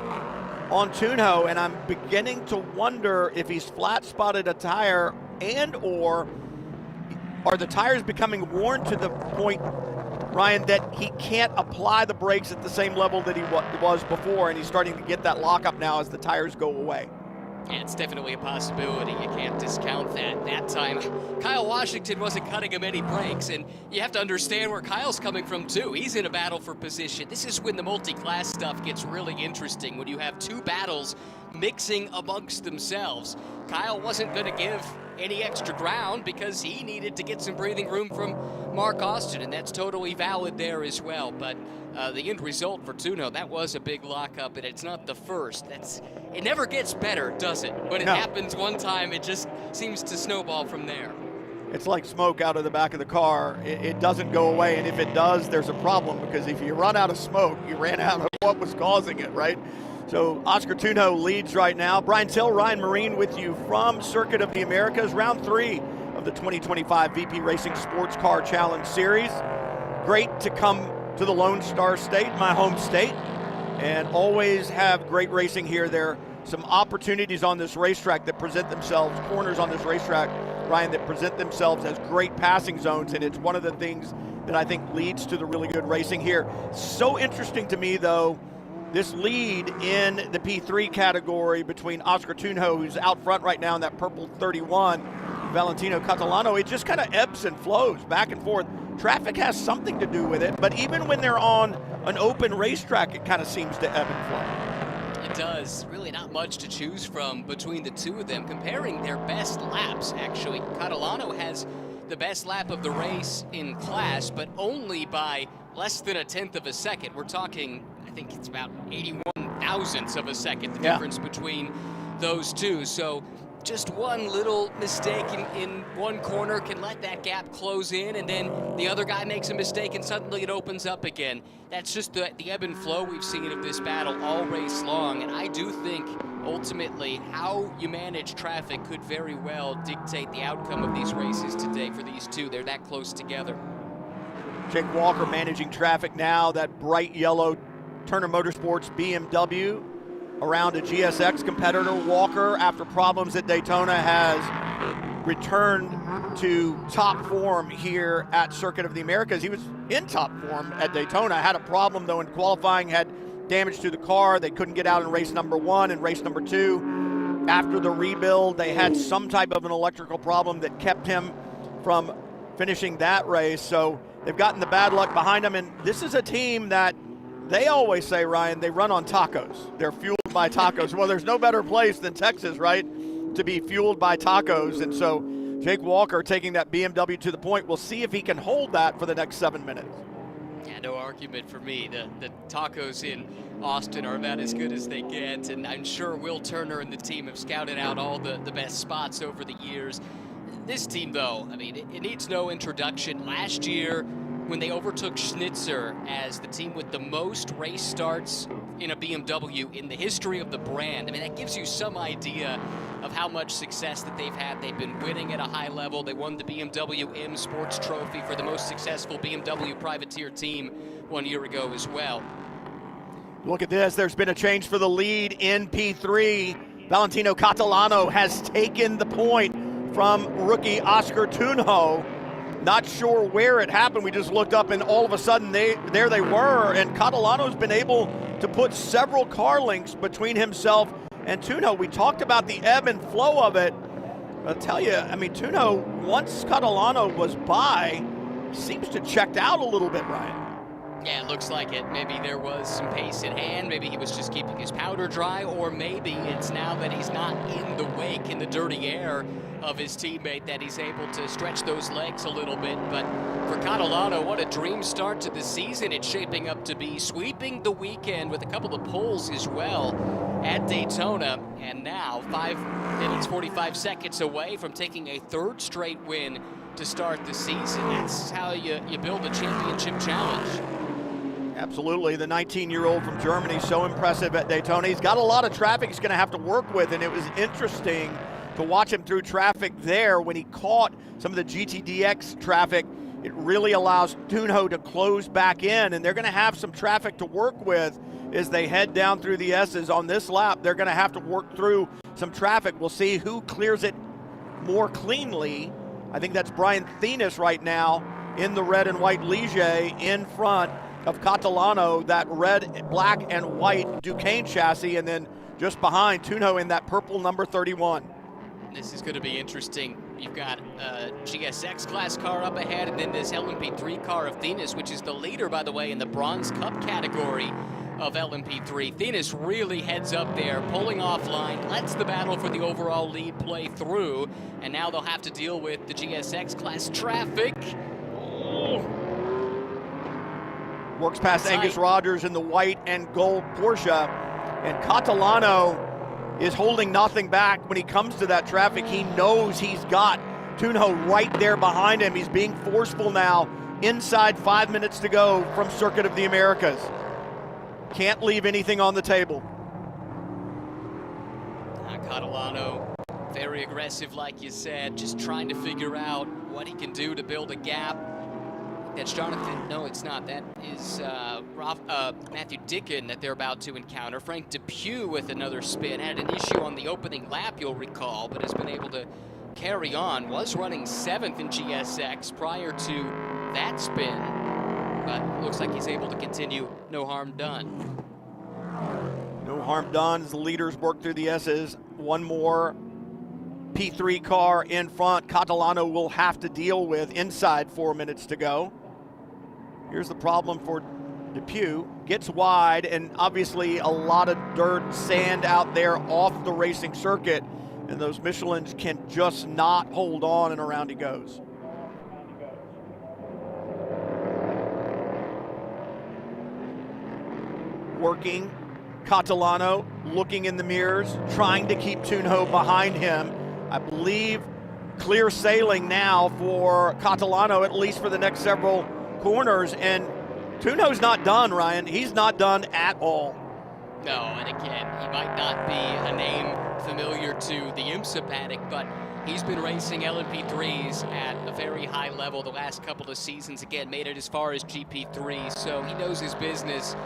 on Tunjo, and I'm beginning to wonder if he's flat spotted a tire and or are the tires becoming worn to the point, Ryan, that he can't apply the brakes at the same level that he was before, and he's starting to get that lockup now as the tires go away. Yeah, it's definitely a possibility. You can't discount that. That time, Kyle Washington wasn't cutting him any breaks, and you have to understand where Kyle's coming from, too. He's in a battle for position. This is when the multi-class stuff gets really interesting, when you have two battles mixing amongst themselves. Kyle wasn't going to give any extra ground because he needed to get some breathing room from Mark Austin, and that's totally valid there as well. But the end result for Tunjo, that was a big lockup, and it's not the first. It never gets better, does it? When it happens one time, it just seems to snowball from there. It's like smoke out of the back of the car. It doesn't go away, and if it does, there's a problem, because if you run out of smoke, you ran out of what was causing it, right? So Oscar Tunjo leads right now. Brian Till, Ryan Marine with you from Circuit of the Americas, round 3 of the 2025 VP Racing SportsCar Challenge Series. Great to come to the Lone Star State, my home state, and always have great racing here. There are some opportunities on this racetrack that present themselves, corners on this racetrack, Ryan, that present themselves as great passing zones, and it's one of the things that I think leads to the really good racing here. So interesting to me, though, this lead in the P3 category between Oscar Tunjo, who's out front right now in that purple 31, Valentino Catalano, it just kind of ebbs and flows back and forth. Traffic has something to do with it, but even when they're on an open racetrack, it kind of seems to ebb and flow. It does. Really not much to choose from between the two of them. Comparing their best laps, actually, Catalano has the best lap of the race in class, but only by less than 1/10 of a second. We're talking, I think it's about 81 thousandths of a second, the difference between those two. So just one little mistake in one corner can let that gap close in, and then the other guy makes a mistake and suddenly it opens up again. That's just the ebb and flow we've seen of this battle all race long, and I do think ultimately how you manage traffic could very well dictate the outcome of these races today for these two. They're that close together. Jake Walker managing traffic now, that bright yellow Turner Motorsports BMW around a GSX competitor. Walker, after problems at Daytona, has returned to top form here at Circuit of the Americas. He was in top form at Daytona, had a problem though in qualifying, had damage to the car. They couldn't get out in race number 1 and race number 2. After the rebuild, they had some type of an electrical problem that kept him from finishing that race. So they've gotten the bad luck behind them, and this is a team that they always say, Ryan, they run on tacos. They're fueled by tacos. Well, there's no better place than Texas, right, to be fueled by tacos. And so Jake Walker taking that BMW to the point. We'll see if he can hold that for the next 7 minutes. Yeah, no argument for me. The tacos in Austin are about as good as they get, and I'm sure Will Turner and the team have scouted out all the best spots over the years. This team, though, I mean, it needs no introduction. Last year, when they overtook Schnitzer as the team with the most race starts in a BMW in the history of the brand, I mean, that gives you some idea of how much success that they've had. They've been winning at a high level. They won the BMW M Sports Trophy for the most successful BMW privateer team 1 year ago as well. Look at this. There's been a change for the lead in P3. Valentino Catalano has taken the point from rookie Oscar Tunjo. Not sure where it happened. We just looked up and all of a sudden there they were, and Catalano's been able to put several car links between himself and Tunjo. We talked about the ebb and flow of it. I'll tell you, I mean, Tunjo, once Catalano was by, seems to checked out a little bit, Ryan. Yeah, it looks like it. Maybe there was some pace in hand. Maybe he was just keeping his powder dry, or maybe it's now that he's not in the wake, in the dirty air of his teammate, that he's able to stretch those legs a little bit. But for Catalano, what a dream start to the season it's shaping up to be, sweeping the weekend with a couple of poles as well at Daytona, and now 5 minutes 45 seconds away from taking a third straight win to start the season. That's how you build a championship challenge. Absolutely. The 19-year-old from Germany, so impressive at Daytona. He's got a lot of traffic he's going to have to work with, and it was interesting to watch him through traffic there. When he caught some of the GTDX traffic, it really allows Tunho to close back in, and they're going to have some traffic to work with as they head down through the S's on this lap. They're going to have to work through some traffic. We'll see who clears it more cleanly. I think that's Brian Thenis right now in the red and white Ligier in front of Catalano, that red, black, and white Duquesne chassis, and then just behind Tunho in that purple number 31. This is going to be interesting. You've got a GSX class car up ahead, and then this LMP3 car of Thenis, which is the leader, by the way, in the Bronze Cup category of LMP3. Thenis really heads up there, pulling offline, lets the battle for the overall lead play through, and now they'll have to deal with the GSX class traffic. Oh. Works past Angus Rogers in the white and gold Porsche, and Catalano is holding nothing back when he comes to that traffic. He knows he's got Tunho right there behind him. He's being forceful now, inside 5 minutes to go from Circuit of the Americas. Can't leave anything on the table. Catalano, very aggressive, like you said, just trying to figure out what he can do to build a gap. That's Jonathan. No, it's not. That is Matthew Dickon that they're about to encounter. Frank Depew with another spin. Had an issue on the opening lap, you'll recall, but has been able to carry on. Was running 7th in GSX prior to that spin, but looks like he's able to continue. No harm done. No harm done as the leaders work through the S's. One more P3 car in front. Catalano will have to deal with inside 4 minutes to go. Here's the problem for Depew. Gets wide, and obviously a lot of dirt, sand out there off the racing circuit, and those Michelins can just not hold on, and around he goes. Working, Catalano looking in the mirrors, trying to keep Tunho behind him. I believe clear sailing now for Catalano, at least for the next several corners, and Tunho's not done, Ryan. He's not done at all. No, and again, he might not be a name familiar to the IMSA paddock, but he's been racing LMP3s at a very high level the last couple of seasons. Again, made it as far as GP3, so he knows his business.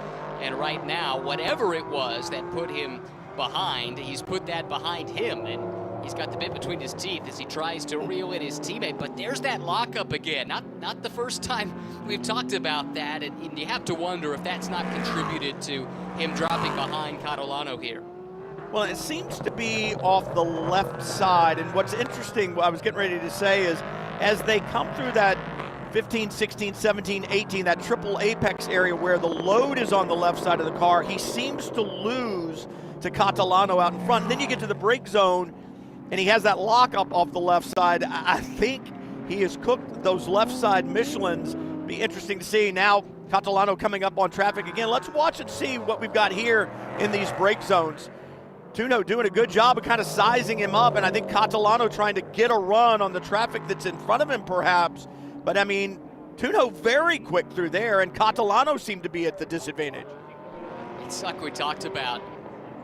And right now, whatever it was that put him behind, he's put that behind him, and he's got the bit between his teeth as he tries to reel in his teammate. But there's that lockup again. Not the first time we've talked about that, and you have to wonder if that's not contributed to him dropping behind Catalano here. Well, it seems to be off the left side, and what's interesting, what I was getting ready to say, is as they come through that 15, 16, 17, 18, that triple apex area where the load is on the left side of the car, he seems to lose to Catalano out in front. And then you get to the brake zone, and he has that lockup off the left side. I think he has cooked those left side Michelins. Be interesting to see. Now Catalano coming up on traffic again. Let's watch and see what we've got here in these brake zones. Tunho doing a good job of kind of sizing him up, and I think Catalano trying to get a run on the traffic that's in front of him perhaps. But I mean, Tunho very quick through there, and Catalano seemed to be at the disadvantage. It's like we talked about.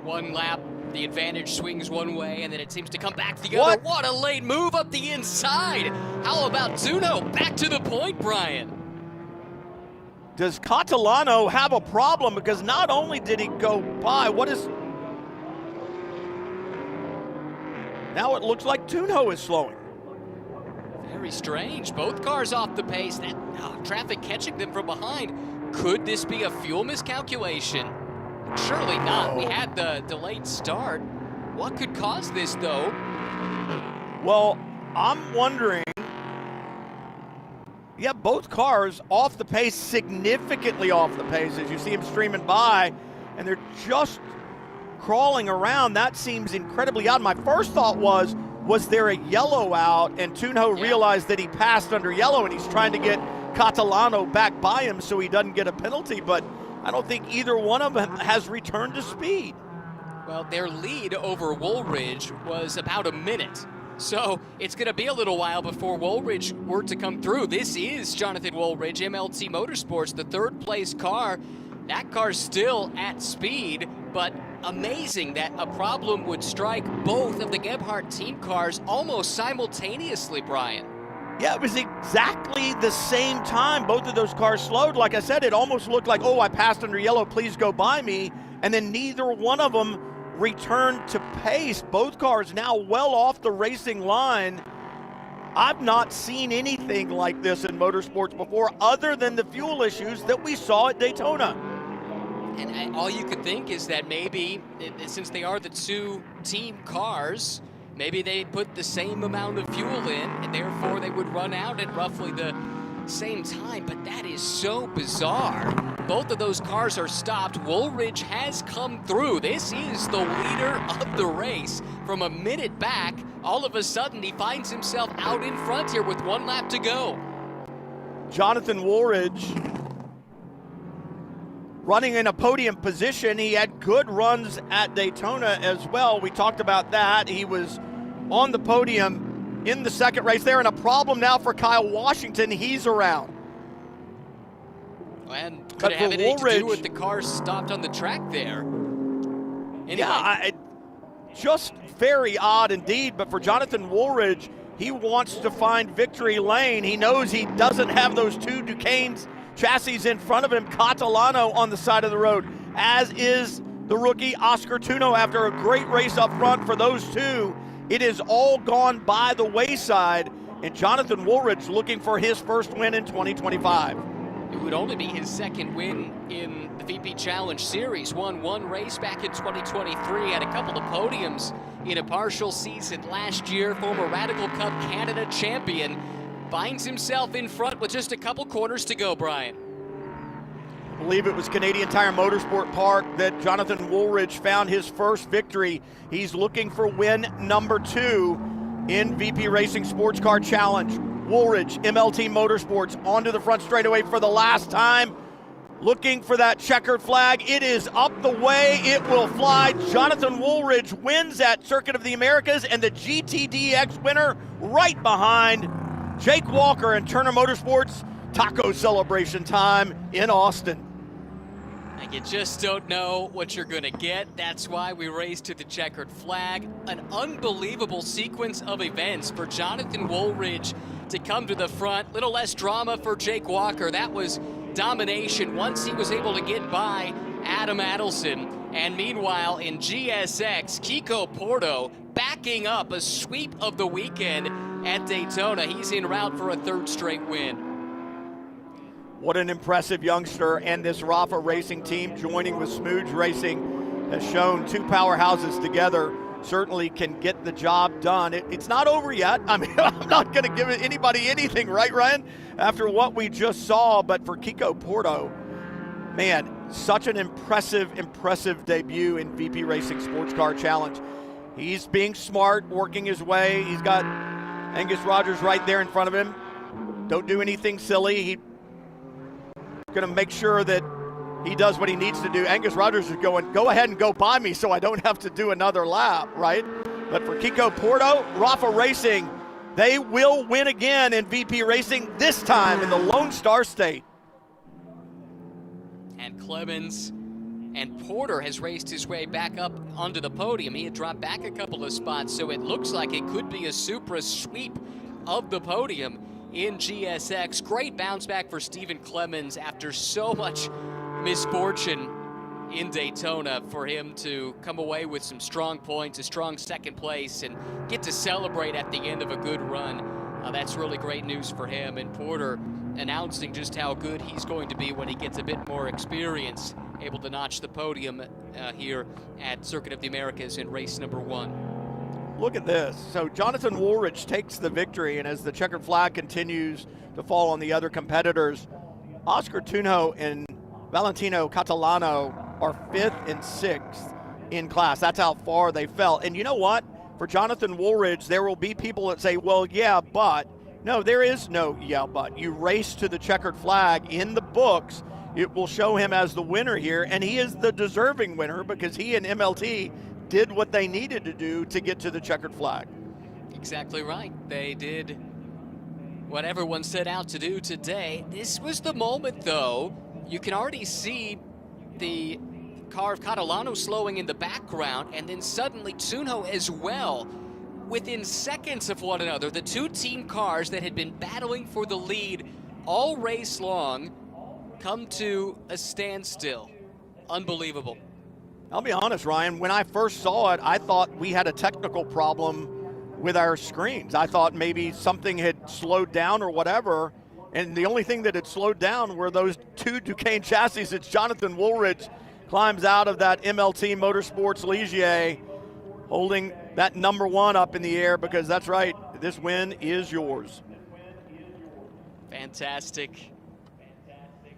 One lap, the advantage swings one way, and then it seems to come back the other. What a late move up the inside. How about Tunho? Back to the point, Brian. Does Catalano have a problem? Because not only did he go by, now it looks like Tunho is slowing. Very strange. Both cars off the pace. That traffic catching them from behind. Could this be a fuel miscalculation? Surely not. We had the delayed start. What could cause this, though? Well, I'm wondering Yeah, both cars off the pace, significantly off the pace as you see them streaming by, and they're just crawling around. That seems incredibly odd. My first thought was there a yellow out? And Tunho realized that he passed under yellow, and he's trying to get Catalano back by him so he doesn't get a penalty, but I don't think either one of them has returned to speed. Well, their lead over Woolridge was about a minute. So it's going to be a little while before Woolridge were to come through. This is Jonathan Woolridge, MLT Motorsports, the third place car. That car's still at speed, but amazing that a problem would strike both of the Gebhardt team cars almost simultaneously, Brian. Yeah, it was exactly the same time both of those cars slowed. Like I said, it almost looked like, oh, I passed under yellow, please go by me. And then neither one of them returned to pace. Both cars now well off the racing line. I've not seen anything like this in motorsports before, other than the fuel issues that we saw at Daytona. And all you could think is that maybe, since they are the two team cars, maybe they put the same amount of fuel in, and therefore they would run out at roughly the same time. But that is so bizarre. Both of those cars are stopped. Woolridge has come through. This is the leader of the race. From a minute back, all of a sudden he finds himself out in front here with 1 lap to go. Jonathan Woolridge running in a podium position. He had good runs at Daytona as well. We talked about that. He was on the podium in the second race there, and a problem now for Kyle Washington. He's around. And could have anything to do with the car stopped on the track there. Anyway. Yeah, just very odd indeed. But for Jonathan Woolridge, he wants to find victory lane. He knows he doesn't have those two Duquesne's chassis in front of him. Catalano on the side of the road, as is the rookie Oscar Tunho. After a great race up front for those two, it has all gone by the wayside. And Jonathan Woolridge looking for his first win in 2025. It would only be his second win in the VP Challenge Series. Won one race back in 2023, had a couple of podiums in a partial season last year. Former Radical Cup Canada champion finds himself in front with just a couple corners to go, Brian. I believe it was Canadian Tire Motorsport Park that Jonathan Woolridge found his first victory. He's looking for win number 2 in VP Racing SportsCar Challenge. Woolridge, MLT Motorsports, onto the front straightaway for the last time. Looking for that checkered flag. It is up the way. It will fly. Jonathan Woolridge wins at Circuit of the Americas, and the GTDX winner right behind Jake Walker and Turner Motorsports. Taco celebration time in Austin. And you just don't know what you're going to get. That's why we race to the checkered flag. An unbelievable sequence of events for Jonathan Woolridge to come to the front. Little less drama for Jake Walker. That was domination once he was able to get by Adam Adelson. And meanwhile, in GSX, Kiko Porto backing up a sweep of the weekend at Daytona. He's en route for a third straight win. What an impressive youngster, and this Rafa Racing team joining with Smooge Racing has shown two powerhouses together certainly can get the job done. It's not over yet. I mean, I'm not going to give anybody anything, right, Ryan, after what we just saw. But for Kiko Porto, man, such an impressive debut in VP Racing SportsCar Challenge. He's being smart, working his way. He's got Angus Rogers right there in front of him. Don't do anything silly. He's going to make sure that he does what he needs to do. Angus Rogers is going, go ahead and go by me so I don't have to do another lap, right? But for Kiko Porto, Rafa Racing, they will win again in VP Racing, this time in the Lone Star State. And Clemens and Porter has raced his way back up onto the podium. He had dropped back a couple of spots, so it looks like it could be a Supra sweep of the podium in GSX. Great bounce back for Stephen Clemens after so much misfortune in Daytona, for him to come away with some strong points, a strong second place, and get to celebrate at the end of a good run. That's really great news for him. And Porter announcing just how good he's going to be when he gets a bit more experience, able to notch the podium here at Circuit of the Americas in race number 1. Look at this. So Jonathan Woolridge takes the victory, and as the checkered flag continues to fall on the other competitors, Oscar Tunjo and Valentino Catalano are 5th and 6th in class. That's how far they fell. And you know what? For Jonathan Woolridge, there will be people that say, well, yeah, but. No, there is no yeah, but. You race to the checkered flag in the books. It will show him as the winner here, and he is the deserving winner because he and MLT did what they needed to do to get to the checkered flag. Exactly right. They did what everyone set out to do today. This was the moment, though. You can already see the car of Catalano slowing in the background, and then suddenly Tunjo as well. Within seconds of one another, the two team cars that had been battling for the lead all race long come to a standstill. Unbelievable. I'll be honest, Ryan, when I first saw it, I thought we had a technical problem with our screens. I thought maybe something had slowed down or whatever, and the only thing that had slowed down were those two Duquesne chassis. It's Jonathan Woolridge climbs out of that MLT Motorsports Ligier, holding that number 1 up in the air, because that's right, this win is yours. Fantastic.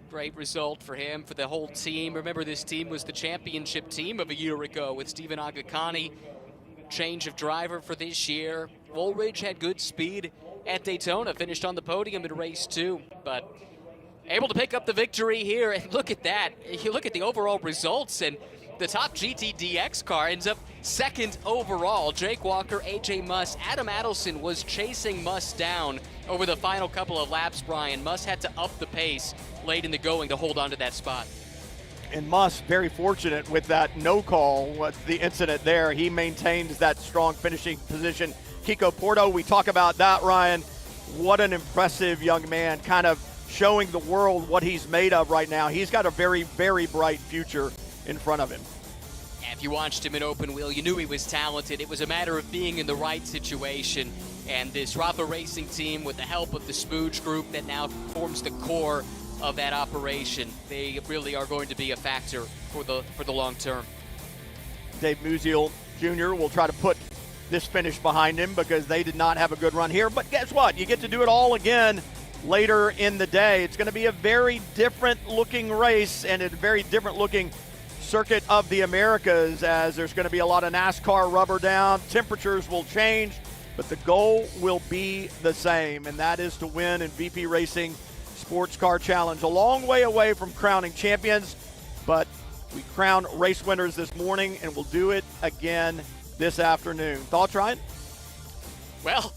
Great result for him, for the whole team. Remember, this team was the championship team of a year ago with Stephen Agakani. Change of driver for this year. Woolridge had good speed at Daytona, finished on the podium in race 2, but able to pick up the victory here. And look at that. You look at the overall results, and the top GTDX car ends up 2nd overall. Jake Walker, AJ Muss, Adam Adelson was chasing Muss down over the final couple of laps, Brian. Muss had to up the pace late in the going to hold on to that spot. And Muss, very fortunate with that no call, with the incident there. He maintains that strong finishing position. Kiko Porto, we talk about that, Ryan. What an impressive young man, kind of showing the world what he's made of right now. He's got a very, very bright future in front of him. If you watched him in open wheel, you knew he was talented. It was a matter of being in the right situation. And this Rafa Racing team, with the help of the Spooge group that now forms the core of that operation, they really are going to be a factor for the long term. Dave Musial Jr. will try to put this finish behind him because they did not have a good run here. But guess what? You get to do it all again later in the day. It's going to be a very different looking race and a very different looking Circuit of the Americas, as there's going to be a lot of NASCAR rubber down. Temperatures will change, but the goal will be the same, and that is to win in VP Racing SportsCar Challenge. A long way away from crowning champions, but we crown race winners this morning, and we'll do it again this afternoon. Thoughts, Ryan? Well,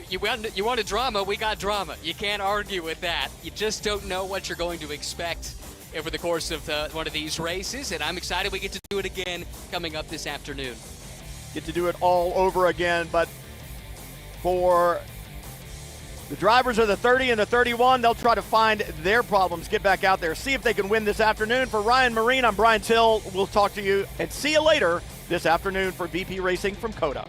you wanted drama, we got drama. You can't argue with that. You just don't know what you're going to expect over the course of one of these races, and I'm excited we get to do it again coming up this afternoon. Get to do it all over again, but for the drivers of the 30 and the 31, they'll try to find their problems, get back out there, see if they can win this afternoon. For Ryan Marine, I'm Brian Till. We'll talk to you and see you later this afternoon for VP Racing from COTA.